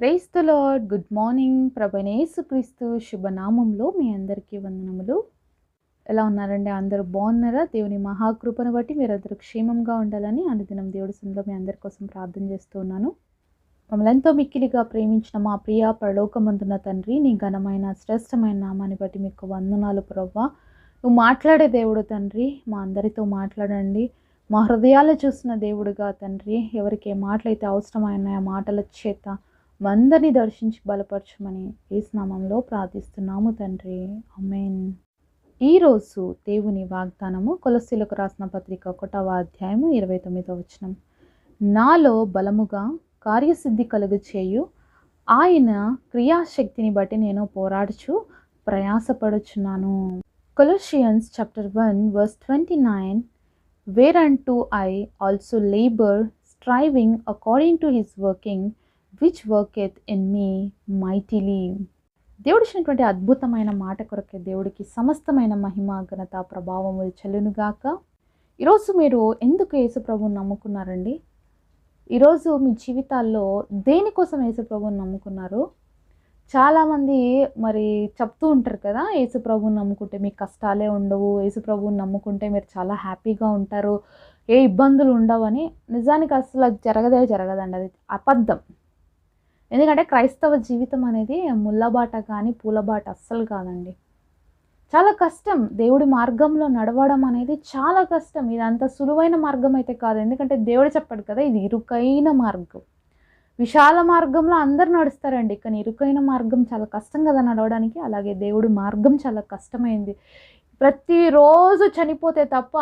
Praise the lord. Good morning. ప్రభువైన యేసుక్రీస్తు శుభనామంలో మీ అందరికీ వందనములు. ఎలా ఉన్నారండి? అందరూ బాగున్నారా? దేవుని మహాకృపను బట్టి మీరందరూ క్షేమంగా ఉండాలని అనుదినం దేవుడి సన్నిధిలో మీ అందరి కోసం ప్రార్థన చేస్తూ ఉన్నాను. మమ్మల్ని ఎంతో మిక్కిలిగా ప్రేమించిన మా ప్రియ పరలోకమందున్న తండ్రి, నీ ఘనమైన శ్రేష్టమైన నామాన్ని బట్టి మీకు వందనాలు ప్రభువా. నువ్వు మాట్లాడే దేవుడు తండ్రి, మా అందరితో మాట్లాడండి. మా హృదయాలు చూసిన దేవుడుగా తండ్రి, ఎవరికి ఏ మాటలైతే అవసరమైన ఆ మాటల చేత అందరినీ దర్శించి బలపరచమని యేసు నామములో ప్రార్థిస్తున్నాము తండ్రి. ఆమేన్. ఈరోజు దేవుని వాగ్దానము కొలస్సీలకు రాసిన పత్రిక 1వ అధ్యాయము 29వ వచనం. నాలో బలముగా కార్యసిద్ధి కలుగచేయు ఆయన క్రియాశక్తిని బట్టి నేను పోరాడుచు ప్రయాసపడుచున్నాను. Colossians chapter 1 verse 29, whereunto I also labor, striving according to his working, which worketh in me mightily. దేవుడు ఇచ్చినటువంటి అద్భుతమైన మాట కొరకే దేవుడికి సమస్తమైన మహిమ, ఘనత, ప్రభావములు చెల్లునుగాక. ఈరోజు మీరు ఎందుకు యేసు ప్రభువుని నమ్ముకున్నారండి? ఈరోజు మీ జీవితాల్లో దేనికోసం యేసు ప్రభువుని నమ్ముకున్నారు? చాలామంది మరి చెప్తూ ఉంటారు కదా, యేసు ప్రభువుని నమ్ముకుంటే మీకు కష్టాలే ఉండవు, యేసు ప్రభువుని నమ్ముకుంటే మీరు చాలా హ్యాపీగా ఉంటారు, ఏ ఇబ్బందులు ఉండవని. నిజానికి అసలు అది జరగదండి, అది అబద్ధం. ఎందుకంటే క్రైస్తవ జీవితం అనేది ముళ్ళబాట కానీ పూలబాట అస్సలు కాదండి. చాలా కష్టం. దేవుడి మార్గంలో నడవడం అనేది చాలా కష్టం. ఇది అంత సులువైన మార్గం అయితే కాదు. ఎందుకంటే దేవుడు చెప్పాడు కదా, ఇది ఇరుకైన మార్గం. విశాల మార్గంలో అందరు నడుస్తారండి, కానీ ఇరుకైన మార్గం చాలా కష్టం కదా నడవడానికి. అలాగే దేవుడి మార్గం చాలా కష్టమైంది. ప్రతిరోజు చనిపోతే తప్ప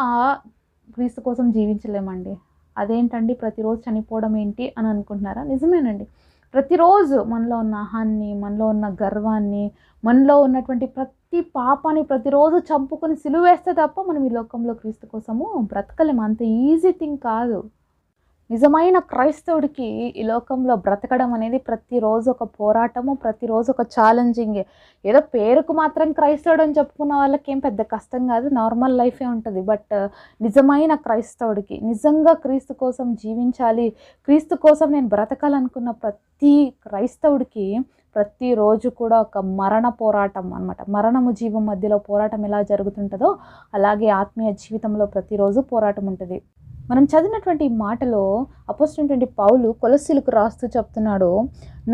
క్రీస్తు కోసం జీవించలేమండి. అదేంటండి ప్రతిరోజు చనిపోవడం ఏంటి అని అనుకుంటున్నారా? నిజమేనండి. ప్రతిరోజు మనలో ఉన్న అహాన్ని, మనలో ఉన్న గర్వాన్ని, మనలో ఉన్నటువంటి ప్రతి పాపాన్ని ప్రతిరోజు చంపుకొని సిలువేస్తే తప్ప మనం ఈ లోకంలో క్రీస్తు కోసము బ్రతకలేము. అంత ఈజీ థింగ్ కాదు. నిజమైన క్రైస్తవుడికి ఈ లోకంలో బ్రతకడం అనేది ప్రతిరోజు ఒక పోరాటము, ప్రతిరోజు ఒక ఛాలెంజింగే. ఏదో పేరుకు మాత్రం క్రైస్తవుడు అని చెప్పుకున్న వాళ్ళకి ఏం పెద్ద కష్టం కాదు, నార్మల్ లైఫే ఉంటుంది. బట్ నిజమైన క్రైస్తవుడికి, నిజంగా క్రీస్తు కోసం జీవించాలి, క్రీస్తు కోసం నేను బ్రతకాలనుకున్న ప్రతి క్రైస్తవుడికి ప్రతిరోజు కూడా ఒక మరణ పోరాటం అన్నమాట. మరణము జీవం మధ్యలో పోరాటం ఎలా జరుగుతుంటుందో అలాగే ఆత్మీయ జీవితంలో ప్రతిరోజు పోరాటం ఉంటుంది. మనం చదివినటువంటి మాటలో అపోస్తలుడైనటువంటి పౌలు కొలస్సీలకు రాస్తూ చెప్తున్నాడు,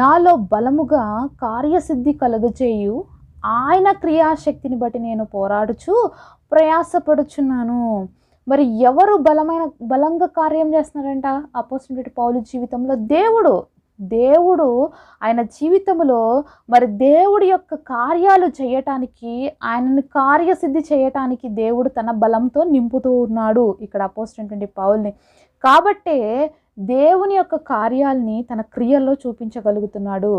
నాలో బలముగా కార్యసిద్ధి కలుగజేయు ఆయన క్రియాశక్తిని బట్టి నేను పోరాడుచు ప్రయాసపడుచున్నాను. మరి ఎవరు బలంగా కార్యం చేస్తున్నారంట అపోస్తలుడైనటువంటి పౌలు జీవితంలో? దేవుడు ఆయన జీవితంలో మరి దేవుడి యొక్క కార్యాలు చేయటానికి, ఆయనను కార్యసిద్ధి చేయటానికి దేవుడు తన బలంతో నింపుతూ ఉన్నాడు ఇక్కడ అపోస్తలుడైనటువంటి పౌల్ని. కాబట్టే దేవుని యొక్క కార్యాలని తన క్రియల్లో చూపించగలుగుతున్నాడు.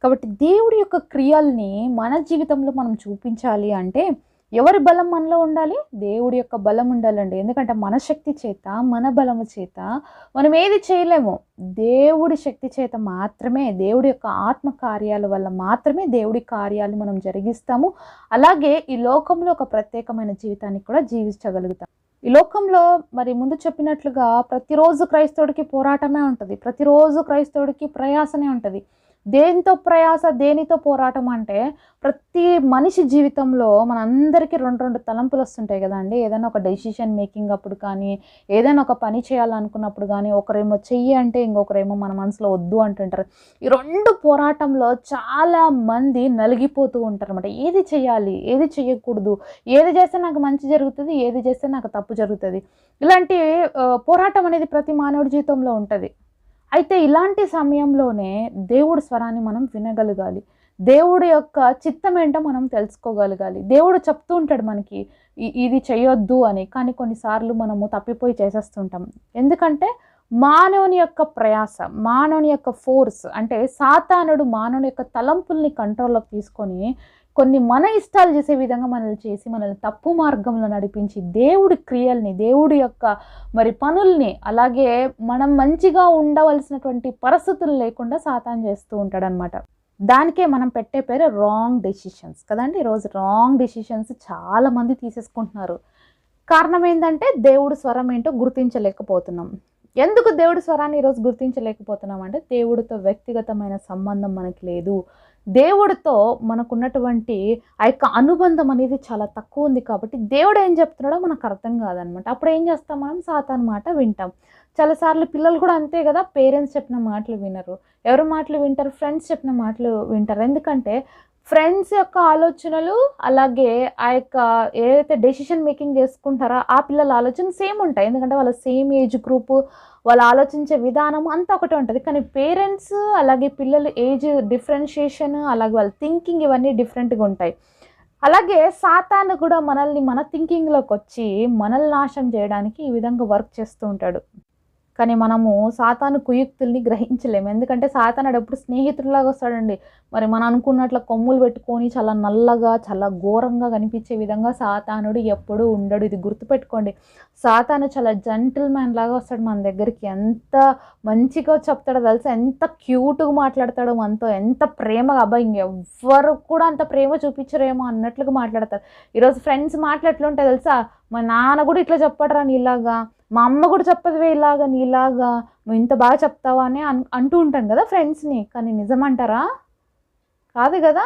కాబట్టి దేవుడి యొక్క క్రియల్ని మన జీవితంలో మనం చూపించాలి అంటే ఎవరి బలం మనలో ఉండాలి? దేవుడి యొక్క బలం ఉండాలండి. ఎందుకంటే మన శక్తి చేత, మన బలము చేత మనం ఏది చేయలేము. దేవుడి శక్తి చేత మాత్రమే, దేవుడి యొక్క ఆత్మ కార్యాల వల్ల మాత్రమే దేవుడి కార్యాలు మనం జరిగిస్తాము. అలాగే ఈ లోకంలో ఒక ప్రత్యేకమైన జీవితాన్ని కూడా జీవించగలుగుతాం. ఈ లోకంలో మరి ముందు చెప్పినట్లుగా ప్రతిరోజు క్రైస్తవుడికి పోరాటమే ఉంటుంది, ప్రతిరోజు క్రైస్తవుడికి ప్రయాసనే ఉంటుంది. దేనితో ప్రయాస, దేనితో పోరాటం అంటే ప్రతి మనిషి జీవితంలో మనందరికీ రెండు తలంపులు వస్తుంటాయి కదండి. ఏదైనా ఒక డెసిషన్ మేకింగ్ అప్పుడు కానీ, ఏదైనా ఒక పని చేయాలనుకున్నప్పుడు కానీ, ఒకరేమో చెయ్యి అంటే ఇంకొకరేమో మన మనసులో వద్దు అంటుంటారు. ఈ రెండు పోరాటంలో చాలా మంది నలిగిపోతూ ఉంటారు అన్నమాట. ఏది చేయాలి, ఏది చేయకూడదు, ఏది చేస్తే నాకు మంచి జరుగుతుంది, ఏది చేస్తే నాకు తప్పు జరుగుతుంది. ఇలాంటి పోరాటం అనేది ప్రతి మానవుడి జీవితంలో ఉంటుంది. అయితే ఇలాంటి సమయంలోనే దేవుడి స్వరాన్ని మనం వినగలగాలి, దేవుడి యొక్క చిత్తం ఏంటో మనం తెలుసుకోగలగాలి. దేవుడు చెప్తూ ఉంటాడు మనకి ఇది చేయొద్దు అని, కానీ కొన్నిసార్లు మనము తప్పిపోయి చేసేస్తుంటాం. ఎందుకంటే మానవుని యొక్క ప్రయాస, మానవుని యొక్క ఫోర్స్, అంటే సాతానుడు మానవుని యొక్క తలంపుల్ని కంట్రోల్లోకి తీసుకొని కొన్ని మన ఇష్టాలు చేసే విధంగా మనల్ని తప్పు మార్గంలో నడిపించి దేవుడి క్రియల్ని, దేవుడి యొక్క మరి పనుల్ని, అలాగే మనం మంచిగా ఉండవలసినటువంటి పరిస్థితులు లేకుండా సాతాను చేస్తూ ఉంటాడనమాట. దానికే మనం పెట్టే పేరు రాంగ్ డెసిషన్స్ కదండి. ఈరోజు రాంగ్ డెసిషన్స్ చాలామంది తీసేసుకుంటున్నారు. కారణం ఏంటంటే దేవుడి స్వరం ఏంటో గుర్తించలేకపోతున్నాం. ఎందుకు దేవుడి స్వరాన్ని ఈరోజు గుర్తించలేకపోతున్నాం అంటే దేవుడితో వ్యక్తిగతమైన సంబంధం మనకి లేదు. దేవుడితో మనకున్నటువంటి ఆ యొక్క అనుబంధం అనేది చాలా తక్కువ ఉంది కాబట్టి దేవుడు ఏం చెప్తున్నాడో మనకు అర్థం కాదనమాట. అప్పుడు ఏం చేస్తాం, మనం సాతాను మాట వింటాం. చాలాసార్లు పిల్లలు కూడా అంతే కదా, పేరెంట్స్ చెప్పిన మాటలు వినరు. ఎవరి మాటలు వింటారు? ఫ్రెండ్స్ చెప్పిన మాటలు వింటారు. ఎందుకంటే ఫ్రెండ్స్ యొక్క ఆలోచనలు అలాగే ఆ యొక్క ఏదైతే డెసిషన్ మేకింగ్ చేసుకుంటారో ఆ పిల్లల ఆలోచన సేమ్ ఉంటాయి. ఎందుకంటే వాళ్ళ సేమ్ ఏజ్ గ్రూపు, వాళ్ళు ఆలోచించే విధానం అంతా ఒకటే ఉంటుంది. కానీ పేరెంట్స్ అలాగే పిల్లలు ఏజ్ డిఫరెన్షియేషన్ అలాగే వాళ్ళ థింకింగ్ ఇవన్నీ డిఫరెంట్గా ఉంటాయి. అలాగే సాతాను కూడా మనల్ని మన థింకింగ్లోకి వచ్చి మనల్ని నాశనం చేయడానికి ఈ విధంగా వర్క్ చేస్తూ ఉంటాడు. కానీ మనము సాతాను కుయుక్తుల్ని గ్రహించలేము. ఎందుకంటే సాతానుడు ఎప్పుడు స్నేహితుడిలాగా వస్తాడండి. మరి మనం అనుకున్నట్ల కొమ్ములు పెట్టుకొని చాలా నల్లగా చాలా ఘోరంగా కనిపించే విధంగా సాతానుడు ఎప్పుడూ ఉండడు. ఇది గుర్తుపెట్టుకోండి. సాతాను చాలా జెంటిల్ మ్యాన్ లాగా వస్తాడు మన దగ్గరికి. ఎంత మంచిగా చెప్తాడో తెలుసా, ఎంత క్యూట్గా మాట్లాడతాడో మనతో, ఎంత ప్రేమగా. అబ్బాయి ఇంకెవ్వరు కూడా అంత ప్రేమ చూపించరేమో అన్నట్లుగా మాట్లాడతారు. ఈరోజు ఫ్రెండ్స్ మాట్లాడుతుంటే తెలుసా, మా నాన్న కూడా ఇట్లా చెప్పడరా నీలాగా, మా అమ్మ కూడా చెప్పదువే ఇలాగా నీలాగా, నువ్వు ఇంత బాగా చెప్తావా అని అంటూ ఉంటాను కదా ఫ్రెండ్స్ని. కానీ నిజమంటారా? కాదు కదా.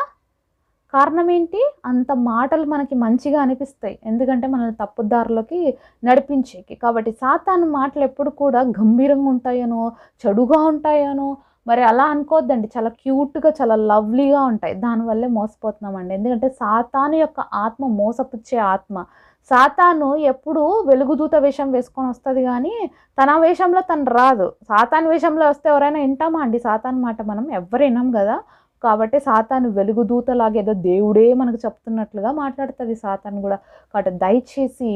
కారణం ఏంటి? అంత మాటలు మనకి మంచిగా అనిపిస్తాయి, ఎందుకంటే మనల్ని తప్పుదారిలోకి నడిపించేకి. కాబట్టి సాతాను మాటలు ఎప్పుడు కూడా గంభీరంగా ఉంటాయనో చెడుగా ఉంటాయనో మరి అలా అనుకోవద్దండి. చాలా క్యూట్గా చాలా లవ్లీగా ఉంటాయి. దానివల్లే మోసపోతున్నామండి. ఎందుకంటే సాతాను యొక్క ఆత్మ మోసపుచ్చే ఆత్మ. సాతాను ఎప్పుడు వెలుగుదూత వేషం వేసుకొని వస్తుంది కానీ తన వేషంలో తను రాదు. సాతాను వేషంలో వస్తే ఎవరైనా వింటామా అండి? సాతాను మాట మనం ఎవ్వరు వినం కదా. కాబట్టి సాతాను వెలుగుదూతలాగా ఏదో దేవుడే మనకు చెప్తున్నట్లుగా మాట్లాడుతుంది సాతాను కూడా. కాబట్టి దయచేసి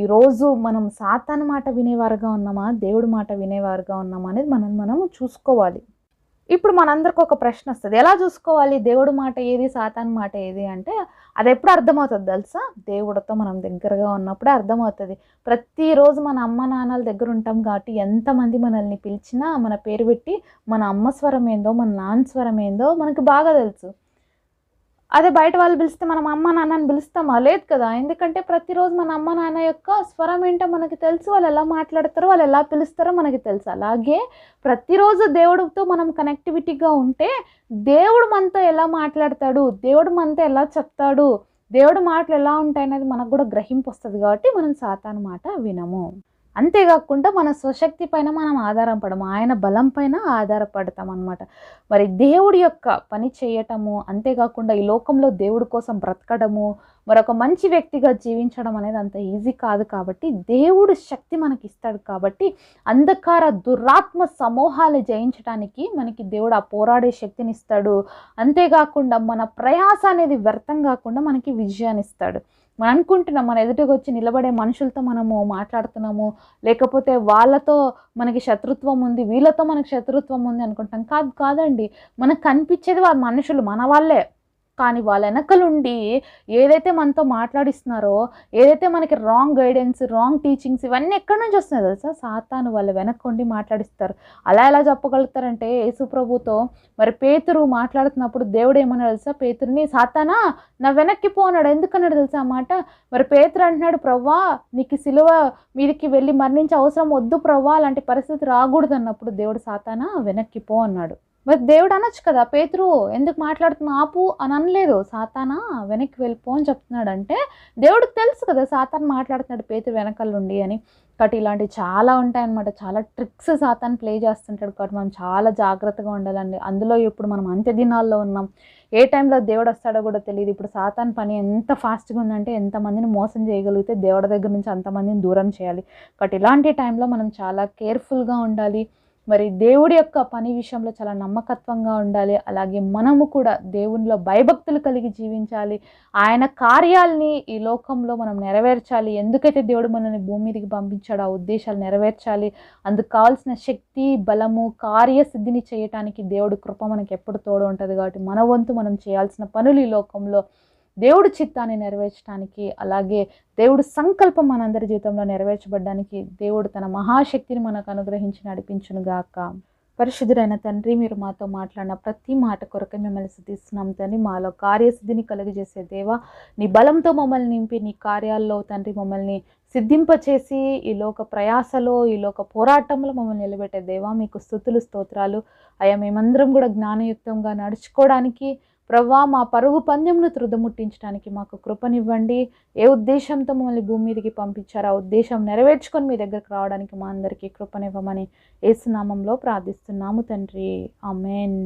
ఈరోజు మనం సాతాను మాట వినేవారుగా ఉన్నామా, దేవుడి మాట వినేవారుగా ఉన్నామా అనేది మనం చూసుకోవాలి. ఇప్పుడు మనందరికి ఒక ప్రశ్న వస్తుంది, ఎలా చూసుకోవాలి దేవుడి మాట ఏది సాతాను మాట ఏది అంటే? అది ఎప్పుడు అర్థమవుతుంది తెలుసా? దేవుడితో మనం దగ్గరగా ఉన్నప్పుడే అర్థమవుతుంది. ప్రతిరోజు మన అమ్మ నాన్నల దగ్గర ఉంటాం కాబట్టి ఎంతమంది మనల్ని పిలిచినా మన పేరు పెట్టి మన అమ్మ స్వరం ఏందో మన నాన్న స్వరం ఏందో మనకు బాగా తెలుసు. అదే బయట వాళ్ళు పిలిస్తే మనం అమ్మ నాన్నని పిలుస్తామా? లేదు కదా. ఎందుకంటే ప్రతిరోజు మన అమ్మ నాన్న యొక్క స్వరం ఏంటో మనకి తెలుసు, వాళ్ళు ఎలా మాట్లాడతారో వాళ్ళు ఎలా పిలుస్తారో మనకి తెలుసు. అలాగే ప్రతిరోజు దేవుడితో మనం కనెక్టివిటీగా ఉంటే దేవుడు మనతో ఎలా మాట్లాడతాడు, దేవుడు మనతో ఎలా చెప్తాడు, దేవుడి మాటలు ఎలా ఉంటాయి అనేది మనకు కూడా గ్రహింపు వస్తుంది. కాబట్టి మనం సాతాను మాట వినము. అంతేకాకుండా మన స్వశక్తి పైన మనం ఆధారపడము, ఆయన బలం పైన ఆధారపడతాం అన్నమాట. మరి దేవుడి యొక్క పని చేయటము, అంతేకాకుండా ఈ లోకంలో దేవుడి కోసం బ్రతకడము, మరొక మంచి వ్యక్తిగా జీవించడం అనేది అంత ఈజీ కాదు. కాబట్టి దేవుడు శక్తి మనకి ఇస్తాడు. కాబట్టి అంధకార దురాత్మ సమూహాలు జయించడానికి మనకి దేవుడు ఆ పోరాడే శక్తిని ఇస్తాడు. అంతేకాకుండా మన ప్రయాస అనేది వ్యర్థం కాకుండా మనకి విజయాన్ని ఇస్తాడు. మనం అనుకుంటున్నాం మన ఎదుటికి వచ్చి నిలబడే మనుషులతో మనము మాట్లాడుతున్నాము, లేకపోతే వాళ్ళతో మనకి శత్రుత్వం ఉంది, వీళ్ళతో మనకి శత్రుత్వం ఉంది అనుకుంటాం. కాదండి, మనకు కనిపించేది వాళ్ళ మనుషులు, మన వాళ్ళే. కానీ వాళ్ళ వెనకలుండి ఏదైతే మనతో మాట్లాడిస్తున్నారో, ఏదైతే మనకి రాంగ్ గైడెన్స్, రాంగ్ టీచింగ్స్ ఇవన్నీ ఎక్కడి నుంచి వస్తున్నాయి తెలుసా? సాతాను వాళ్ళ వెనక్కుండి మాట్లాడిస్తారు. అలా ఎలా చెప్పగలుగుతారంటే, యేసు ప్రభుతో మరి పేతురు మాట్లాడుతున్నప్పుడు దేవుడు ఏమన్నాడు తెలుసా? పేతురుని, సాతానా నా వెనక్కి పోనాడు. ఎందుకన్నాడు తెలుసా ఆ మాట? మరి పేతురు అంటున్నాడు, ప్రవ్వా నీకు సిలువ మీదికి వెళ్ళి మరణించే అవసరం వద్దు ప్రవ్వా, అలాంటి పరిస్థితి రాకూడదు అన్నప్పుడు దేవుడు సాతానా వెనక్కి పో అన్నాడు. మరి దేవుడు అనొచ్చు కదా, పేతురు ఎందుకు మాట్లాడుతున్నా ఆపు అని అనలేదు. సాతానా వెనక్కి వెళ్ళిపో అని చెప్తున్నాడంటే దేవుడికి తెలుసు కదా సాతాను మాట్లాడుతున్నాడు పేతురు వెనకాలండి అని. కాబట్టి ఇలాంటివి చాలా ఉంటాయన్నమాట. చాలా ట్రిక్స్ సాతాను ప్లే చేస్తుంటాడు. కాబట్టి మనం చాలా జాగ్రత్తగా ఉండాలండి. అందులో ఇప్పుడు మనం అంత్య దినాల్లో ఉన్నాం. ఏ టైంలో దేవుడు వస్తాడో కూడా తెలియదు. ఇప్పుడు సాతాను పని ఎంత ఫాస్ట్గా ఉందంటే, ఎంతమందిని మోసం చేయగలిగితే దేవుడి దగ్గర నుంచి అంతమందిని దూరం చేయాలి. కాబట్టి ఇలాంటి టైంలో మనం చాలా కేర్ఫుల్గా ఉండాలి. మరి దేవుడి యొక్క పని విషయంలో చాలా నమ్మకత్వంగా ఉండాలి. అలాగే మనము కూడా దేవునిలో భయభక్తులు కలిగి జీవించాలి. ఆయన కార్యాలని ఈ లోకంలో మనం నెరవేర్చాలి. ఎందుకైతే దేవుడు మనల్ని భూమి మీదకి పంపించాడో ఆ ఉద్దేశాలు నెరవేర్చాలి. అందుకు కావాల్సిన శక్తి, బలము, కార్యసిద్ధిని చేయటానికి దేవుడి కృప మనకి ఎప్పుడు తోడు ఉంటుంది. కాబట్టి మన వంతు మనం చేయాల్సిన పనులు ఈ లోకంలో దేవుడి చిత్తాన్ని నెరవేర్చడానికి, అలాగే దేవుడి సంకల్పం మనందరి జీవితంలో నెరవేర్చబడడానికి దేవుడు తన మహాశక్తిని మనకు అనుగ్రహించి నడిపించునుగాక. పరిశుద్ధుడైన తండ్రి, మీరు మాతో మాట్లాడిన ప్రతి మాట కొరకు మిమ్మల్ని స్తుతిస్తున్నాం తండ్రి. మాలో కార్యసిద్ధిని కలుగజేసే దేవా, నీ బలంతో మమ్మల్ని నింపి నీ కార్యాల్లో తండ్రి మమ్మల్ని సిద్ధింపచేసి ఈ లోక ప్రయాసలో, ఈ లోక పోరాటంలో మమ్మల్ని నిలబెట్టే దేవా, మీకు స్తుతులు స్తోత్రాలు. అయ్యా, మేమందరం కూడా జ్ఞానయుక్తంగా నడుచుకోవడానికి ప్రవ్వా, మా పరుగు పందెంను త్రుదముట్టించడానికి మాకు కృపనివ్వండి. ఏ ఉద్దేశంతో మమ్మల్ని భూమి మీదకి పంపించారో ఆ ఉద్దేశం నెరవేర్చుకొని మీ దగ్గరకు రావడానికి మా అందరికీ కృపనివ్వమని యేసు నామంలో ప్రార్థిస్తున్నాము తండ్రి. ఆమేన్.